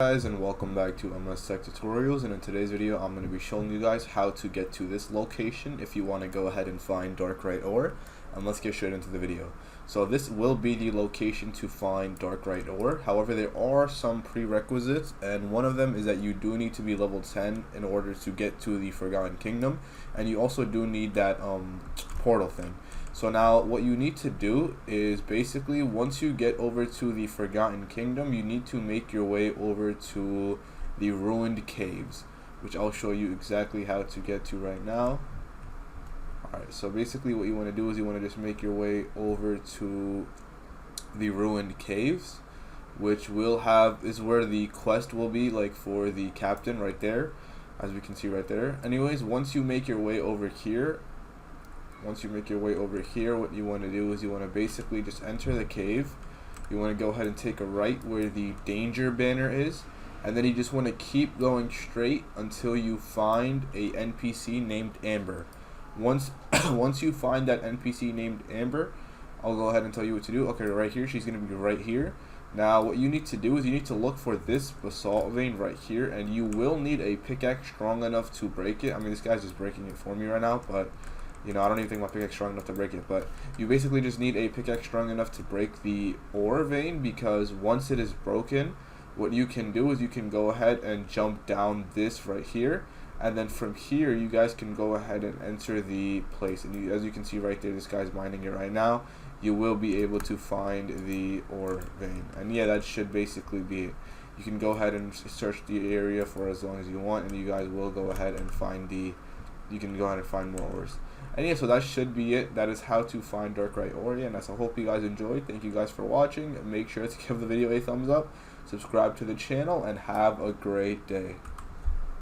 Guys, and welcome back to MS Tech Tutorials, and in today's video I'm going to be showing you guys how to get to this location if you want to go ahead and find DARKRYTE ore. And let's get straight into the video. So this will be the location to find DARKRYTE ore. However, there are some prerequisites, and one of them is that you do need to be level 10 in order to get to the Forgotten Kingdom, and you also do need that portal thing. So now what you need to do is basically once you get over to the Forgotten Kingdom, you need to make your way over to the ruined caves, which I'll show you exactly how to get to right now. Alright, so basically what you want to do is you want to just make your way over to the ruined caves, which will have, is where the quest will be, like for the captain right there, as we can see right there. Anyways, once you make your way over here, what you want to do is you want to basically just enter the cave. You want to go ahead and take a right where the danger banner is, and then you just want to keep going straight until you find a NPC named Amber. Once you find that NPC named Amber, I'll go ahead and tell you what to do. Okay, right here, she's going to be right here. Now what you need to do is you need to look for this basalt vein right here, and you will need a pickaxe strong enough to break it. I mean, this guy's just breaking it for me right now, but you know, I don't even think my pickaxe strong enough to break it, but you basically just need a pickaxe strong enough to break the ore vein, because once it is broken, what you can do is you can go ahead and jump down this right here, and then from here you guys can go ahead and enter the place. And as you can see right there, this guy's mining it right now. You will be able to find the ore vein, and yeah, that should basically be it. You can go ahead and search the area for as long as you want, and you guys will go ahead and find you can go ahead and find more ores. And yeah, so that should be it. That is how to find DARKRYTE ore. And I hope you guys enjoyed. Thank you guys for watching. Make sure to give the video a thumbs up, subscribe to the channel, and have a great day.